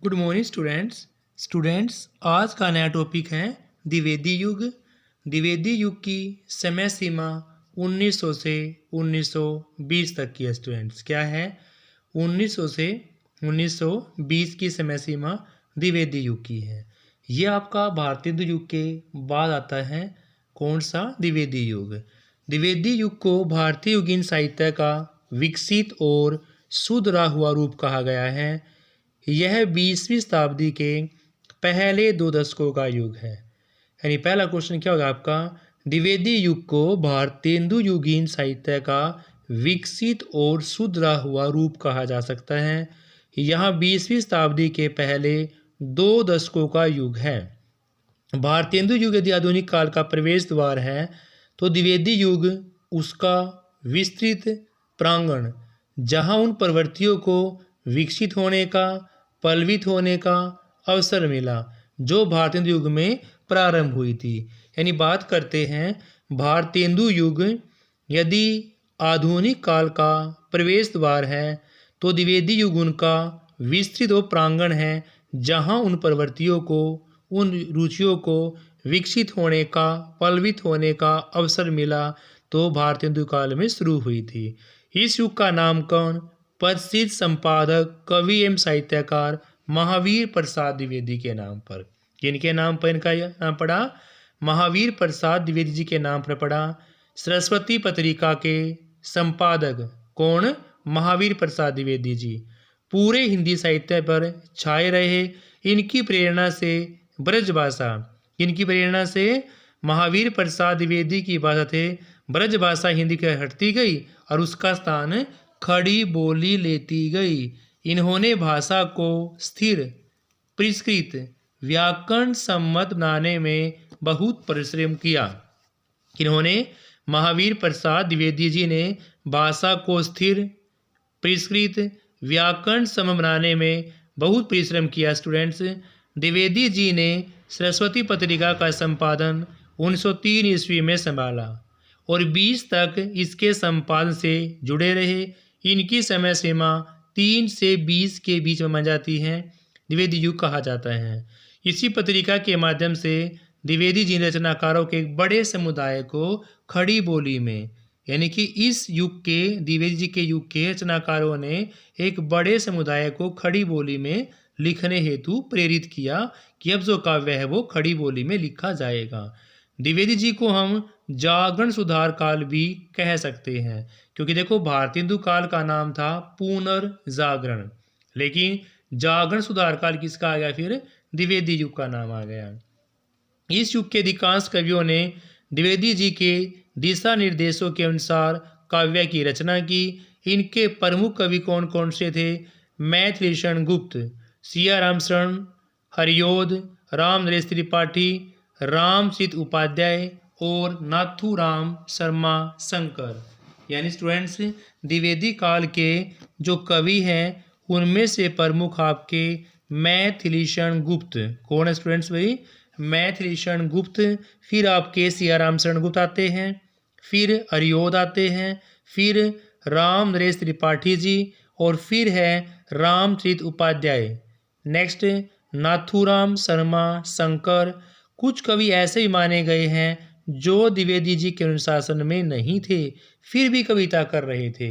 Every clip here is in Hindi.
गुड मॉर्निंग स्टूडेंट्स आज का नया टॉपिक है द्विवेदी युग। द्विवेदी युग की समय सीमा 1900 से 1920 तक की है। स्टूडेंट्स क्या है? 1900 से 1920 की समय सीमा द्विवेदी युग की है। ये आपका भारतीय युग के बाद आता है। कौन सा? द्विवेदी युग। द्विवेदी युग को भारतीय युगीन साहित्य का विकसित और सुधरा हुआ रूप कहा गया है। यह 20वीं शताब्दी के पहले 2 दशकों का युग है। यानी पहला क्वेश्चन क्या होगा आपका? द्विवेदी युग को भारतीय युगीन साहित्य का विकसित और सुधरा हुआ रूप कहा जा सकता है। यह 20वीं शताब्दी के पहले 2 दशकों का युग है। भारतीय युग यदि आधुनिक काल का प्रवेश द्वार है तो द्विवेदी युग उसका विस्तृत प्रांगण, जहां उन प्रवृत्तियों को विकसित होने का, पल्वित होने का अवसर मिला जो भारतीय युग में प्रारंभ हुई थी। यानी बात करते हैं भारतीय युग यदि आधुनिक काल का प्रवेश द्वार है तो द्विवेदी युग उनका विस्तृत और प्रांगण है, जहां उन प्रवृत्तियों को, उन रुचियों को विकसित होने का, पल्वित होने का अवसर मिला तो भारतीय युग काल में शुरू हुई थी। इस युग का नामकरण प्रसिद्ध संपादक, कवि एवं साहित्यकार महावीर प्रसाद द्विवेदी के नाम पर, किनके नाम पर इनका यह नाम पड़ा? महावीर प्रसाद द्विवेदी जी के नाम पर पड़ा। सरस्वती पत्रिका के संपादक कौन? महावीर प्रसाद द्विवेदी जी। पूरे हिंदी साहित्य पर छाए रहे। इनकी प्रेरणा से ब्रजभाषा, इनकी प्रेरणा से महावीर प्रसाद द्विवेदी की भाषा थे ब्रजभाषा हिंदी के हटती गई और उसका स्थान खड़ी बोली लेती गई। इन्होंने भाषा को स्थिर, परिष्कृत, व्याकरण सम्मत बनाने में बहुत परिश्रम किया। इन्होंने, महावीर प्रसाद द्विवेदी जी ने भाषा को स्थिर, परिष्कृत, व्याकरण सम्मत बनाने में बहुत परिश्रम किया। स्टूडेंट्स, द्विवेदी जी ने सरस्वती पत्रिका का संपादन 1903 ईस्वी में संभाला और 20 तक इसके संपादन से जुड़े रहे। इनकी समय सीमा 3 से 20 के बीच में मानी जाती है। द्विवेदी युग कहा जाता है। इसी पत्रिका के माध्यम से द्विवेदी जी रचनाकारों के एक बड़े समुदाय को खड़ी बोली में, यानी कि इस युग के, द्विवेदी जी के युग के रचनाकारों ने एक बड़े समुदाय को खड़ी बोली में लिखने हेतु प्रेरित किया कि अब जो काव्य है वो खड़ी बोली में लिखा जाएगा। द्विवेदी जी को हम जागरण सुधार काल भी कह सकते हैं, क्योंकि देखो भारतीय हिंदू काल का नाम था पुनर्जागरण, लेकिन जागरण सुधार काल किसका आ गया? फिर द्विवेदी युग का नाम आ गया। इस युग के अधिकांश कवियों ने द्विवेदी जी के दिशा निर्देशों के अनुसार काव्य की रचना की। इनके प्रमुख कवि कौन कौन से थे? मैथिलीशरण गुप्त, सिया राम शरण, हरियोध, राम नरेश त्रिपाठी, रामचित उपाध्याय और नाथूराम शर्मा शंकर। यानी स्टूडेंट्स, द्विवेदी काल के जो कवि हैं उनमें से प्रमुख आपके मैथिलीशरण गुप्त। कौन है स्टूडेंट्स भाई? मैथिलीशरण गुप्त। फिर आपके सियाराम शरण गुप्त आते हैं, फिर हरियोध आते हैं, फिर राम नरेश त्रिपाठी जी, और फिर है रामचरित उपाध्याय। नेक्स्ट नाथूराम शर्मा शंकर। कुछ कवि ऐसे ही माने गए हैं जो द्विवेदी जी के अनुशासन में नहीं थे, फिर भी कविता कर रहे थे।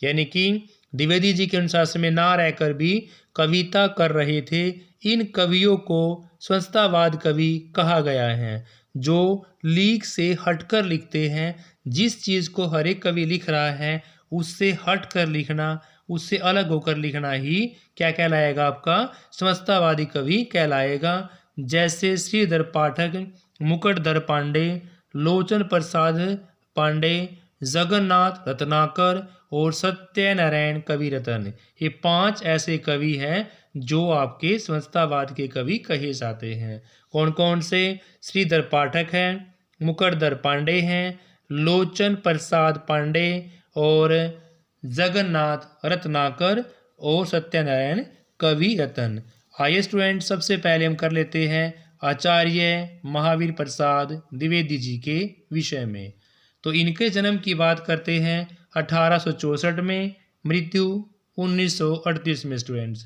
यानी कि द्विवेदी जी के अनुशासन में ना रहकर भी कविता कर रहे थे। इन कवियों को स्वच्छतावाद कवि कहा गया है, जो लीक से हटकर लिखते हैं। जिस चीज़ को हर एक कवि लिख रहा है उससे हटकर लिखना, उससे अलग होकर लिखना ही क्या कहलाएगा? आपका समझतावादी कवि कहलाएगा। जैसे श्रीधर पाठक, मुकुटधर पांडे, लोचन प्रसाद पांडे, जगन्नाथ रत्नाकर और सत्यनारायण कवि रतन। ये 5 ऐसे कवि हैं जो आपके समझतावाद के कवि कहे जाते हैं। कौन कौन से? श्रीधर पाठक हैं, मुकुटधर पांडे हैं, लोचन प्रसाद पांडे और जगन्नाथ रत्नाकर और सत्यनारायण कवि रतन। आइए स्टूडेंट, सबसे पहले हम कर लेते हैं आचार्य महावीर प्रसाद द्विवेदी जी के विषय में। तो इनके जन्म की बात करते हैं 1864 में, मृत्यु 1938 में। स्टूडेंट्स,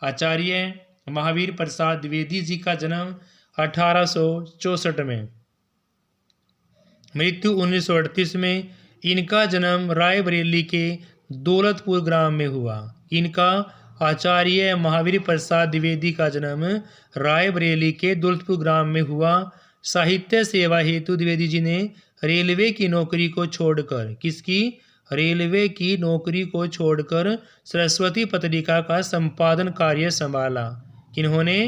आचार्य महावीर प्रसाद द्विवेदी जी का जन्म 1864 में, मृत्यु 1938 में। इनका जन्म रायबरेली के दौलतपुर ग्राम में हुआ। इनका आचार्य महावीर प्रसाद द्विवेदी का जन्म रायबरेली के दौलतपुर ग्राम में हुआ। साहित्य सेवा हेतु द्विवेदी जी ने रेलवे की नौकरी को छोड़कर, किसकी? रेलवे की नौकरी को छोड़कर सरस्वती पत्रिका का संपादन कार्य संभाला। इन्होंने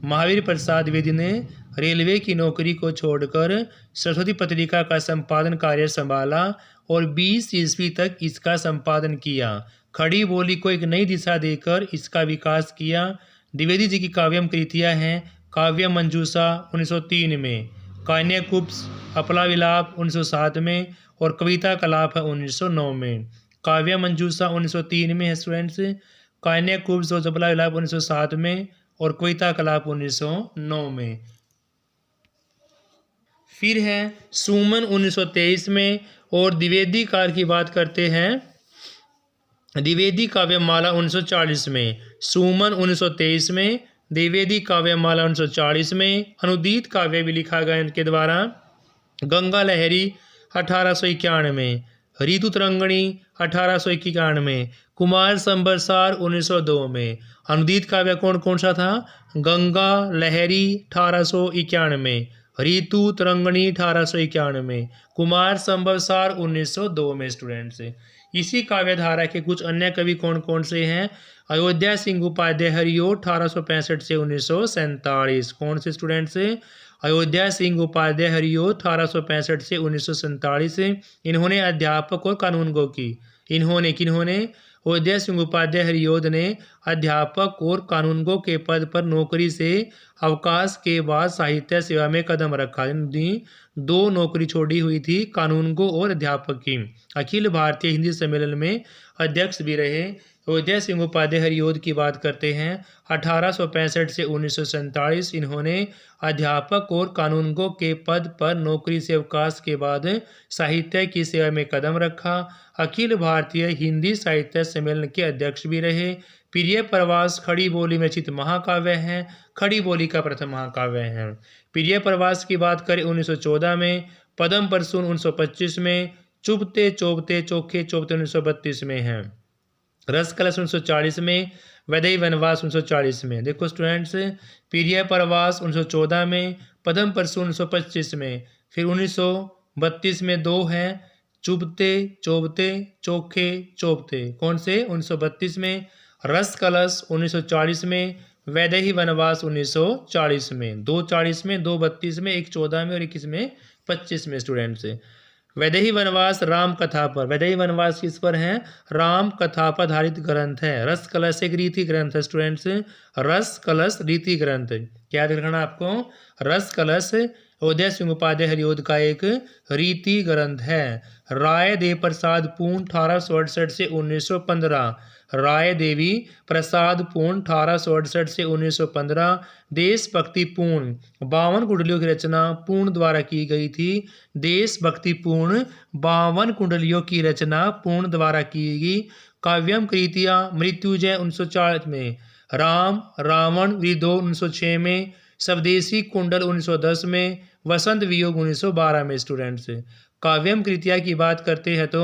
महावीर प्रसाद द्विवेदी ने रेलवे की नौकरी को छोड़कर सरस्वती पत्रिका का संपादन कार्य संभाला और 20 ईस्वी तक इसका संपादन किया। खड़ी बोली को एक नई दिशा देकर इसका विकास किया। द्विवेदी जी की काव्यम कृतियाँ हैं काव्य मंजूषा 1903 में, कान्यकुब्ज अपला विलाप 1907 में और कविता कलाप है 1909 में। काव्य मंजूषा 1903 में है स्टूडेंट्स, कान्यकुब्ज और अपला विलाप 1907 में और कविता कलाप 1909 में। फिर है सुमन 1923 में और द्विवेदी काल की बात करते हैं। द्विवेदी काव्यमाला 1940 में, सुमन 1923 में, द्विवेदी काव्यमाला 1940 में। अनुदीत काव्य भी लिखा गया इनके द्वारा। गंगा लहरी 1891 में, ऋतु तरंगिणी 1891 में, कुमार संवत्सर 1902 में। अनुदीत काव्य कौन कौन सा था? गंगा लहरी 1891 में, ऋतु तरंगिणी 1891 में, कुमार संवत्सर 1902 में स्टूडेंट्स। इसी काव्य धारा के कुछ अन्य कवि कौन कौन से हैं? अयोध्या सिंह उपाध्याय हरिओ 1865 से 1947। कौन से स्टूडेंट्स? अयोध्या सिंह उपाध्याय हरिओ 1865 से 1947। इन्होंने अध्यापक और कानूनगो की। इन्होंने किन्होंने? अयोध्या सिंह उपाध्याय हरिओद ने अध्यापक और कानूनगो के पद पर नौकरी से अवकाश के बाद साहित्य सेवा में कदम रखा। दो नौकरी छोड़ी हुई थी, कानूनगो और अध्यापक की। अखिल भारतीय हिंदी सम्मेलन में अध्यक्ष भी रहे। अयोध्या सिंह उपाध्याय हरिओद की बात करते हैं 1865 से 1947। इन्होंने अध्यापक और कानूनगो के पद पर नौकरी से अवकाश के बाद साहित्य की सेवा में कदम रखा। अखिल भारतीय हिंदी साहित्य सम्मेलन के अध्यक्ष भी रहे। प्रिय प्रवास खड़ी बोली में रचित महाकाव्य है, खड़ी बोली का प्रथम महाकाव्य है। प्रिय प्रवास की बात करें 1914 में, पद्म परसून 1925 में, चुभते चोभते चोखे चोभते 1932 में है, रस कलश 1940 में, वैदेही वनवास 1940 में। देखो स्टूडेंट्स, प्रिय प्रवास 1914 में, पद्म परसून 1925 में, फिर 1932 में दो हैं, चुभते चोभते चोखे चोभते। कौन से? 1932 में। रस कलश 1940 में, वैदेही वनवास 1940 में। दो 40 में, दो 32 में, एक 14 में और 21 में 25 में स्टूडेंट्स। वैदेही वनवास राम कथा पर, वैदेही वनवास किस पर है? राम कथा पर आधारित ग्रंथ है। रस कलश एक रीति ग्रंथ है स्टूडेंट्स, रस कलश रीति ग्रंथ। क्या रखना आपको? रस कलश अयोध्या सिंह उपाध्याय हरिओद का एक रीति ग्रंथ है। राय देव प्रसाद पूर्ण 1868 से 1915, राय देवी प्रसाद पूर्ण 1868 से 1915। देशभक्ति पूर्ण 52 कुंडलियों की रचना पूर्ण द्वारा की गई थी। देशभक्ति पूर्ण 52 कुंडलियों की रचना पूर्ण द्वारा की गई। काव्यम कृतियाँ मृत्युजय 1904 में, राम रावण विदो 1906 में, स्वदेशी कुंडल 1910 में, वसंत वियोग 1912 में स्टूडेंट्स। काव्यम कृतिया की बात करते हैं तो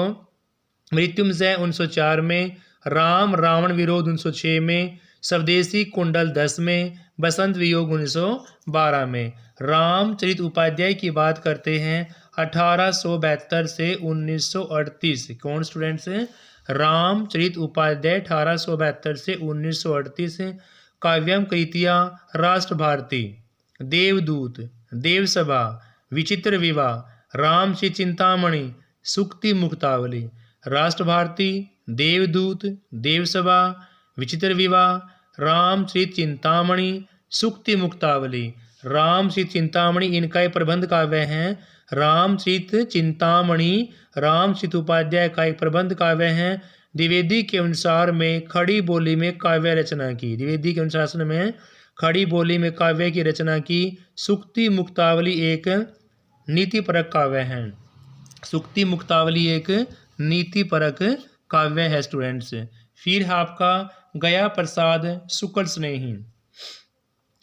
मृत्युंजय 1904 में, राम रावण विरोध 1906 में, स्वदेशी कुंडल 10 में, बसंत वियोग 1912 में। रामचरित उपाध्याय की बात करते हैं 1872 से 1938। कौन स्टूडेंट्स? रामचरित उपाध्याय 1872 से 1938। काव्यम कृतियाँ राष्ट्र भारती, देवदूत, देवसभा, विचित्र विवाह, रामचरित चिंतामणि, सुक्ति मुक्तावली। राष्ट्र भारती, देवदूत, देवसभा, विचित्र विवाह, रामचरित चिंतामणि, सुक्ति मुक्तावली। रामचरित चिंतामणि इनका एक प्रबंध काव्य है। रामचरित चिंतामणि रामचरित उपाध्याय का एक प्रबंध काव्य है। द्विवेदी के अनुसार में खड़ी बोली में काव्य रचना की। द्विवेदी के अनुशासन में खड़ी बोली में काव्य की रचना की। सुक्ति मुक्तावली एक नीतिपरक काव्य है। सुक्ति मुक्तावली एक नीतिपरक काव्य है स्टूडेंट्स। फिर है आपका गया प्रसाद शुक्ल स्नेही।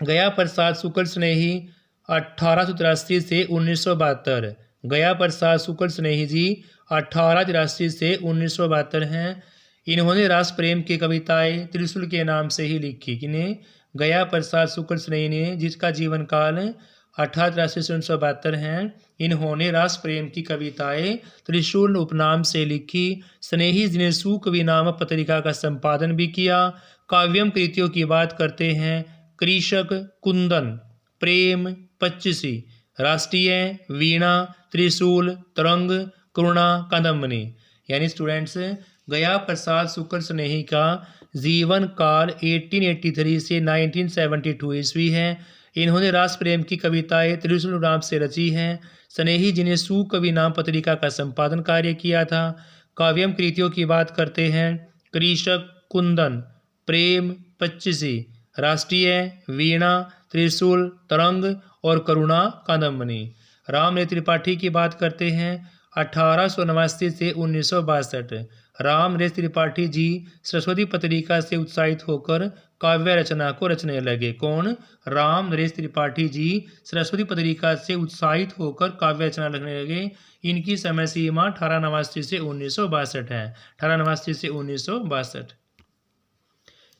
गया प्रसाद शुक्ल स्नेही 1883 से 1972। गया प्रसाद शुक्ल स्नेही जी 1883 से 1972 हैं। इन्होंने राष्ट्र प्रेम की कविताएं त्रिशूल के नाम से ही लिखी। किन्हें? गया प्रसाद शुक्ल स्नेही ने, जिसका जीवन काल 1883 से 1972 हैं। इन्होंने राष्ट्र प्रेम की कविताएं त्रिशूल उपनाम से लिखी। स्नेही जी ने सुकवि नामक पत्रिका का संपादन भी किया। काव्यम कृतियों की बात करते हैं। कृषक, कुंदन, प्रेम, पच्चीसी, राष्ट्रीय, वीणा, त्रिशूल, तरंग, करुणा, कादम्बनी। यानी स्टूडेंट्स, गया प्रसाद शुक्ल स्नेही का जीवन काल 1883 से 1972 ईस्वी है। इन्होंने राष्ट्र प्रेम की कविताएं त्रिशूल नाम से रची हैं। स्नेही जी ने सुकवि नाम पत्रिका का संपादन कार्य किया था। काव्यम कृतियों की बात करते हैं। कृषक, कुंदन, प्रेम, पच्चीसी, राष्ट्रीय, वीणा, त्रिशूल, तरंग और करुणा, कादम्बनी। रामरेख त्रिपाठी की बात करते हैं। 1889 से 1962 रामरेख त्रिपाठी जी सरस्वती पत्रिका से उत्साहित होकर काव्य रचना को रचने लगे। कौन? रामरेख त्रिपाठी जी सरस्वती पत्रिका से उत्साहित होकर काव्य रचना लिखने लगे। इनकी समय सीमा 1889 से 1962 है। 1889 से 1962।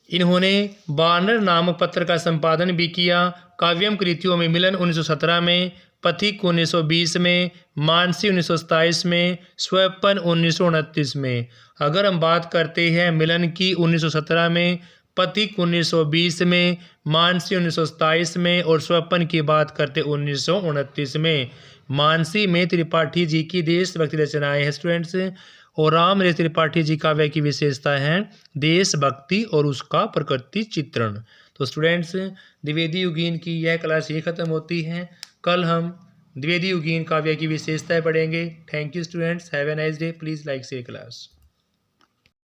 इन्होंने वानर नामक पत्र का संपादन भी किया। काव्यम कृतियों में मिलन 1917 में, पथिक 1920 में, मानसी 1927 में, स्वपन 1929 में। अगर हम बात करते हैं मिलन की 1917 में, पथिक 1920 में, मानसी 1927 में और स्वपन की बात करते 1929 में। मानसी में त्रिपाठी जी की देशभक्ति रचनाएं हैं स्टूडेंट्स, और रामरेख त्रिपाठी जी काव्य की विशेषता है देशभक्ति और उसका प्रकृति चित्रण। तो स्टूडेंट्स, द्विवेदी युगीन की यह क्लास ये खत्म होती है। कल हम द्विवेदी युगीन काव्य की विशेषताएं पढ़ेंगे। Thank you students, have a nice day. Please like share class.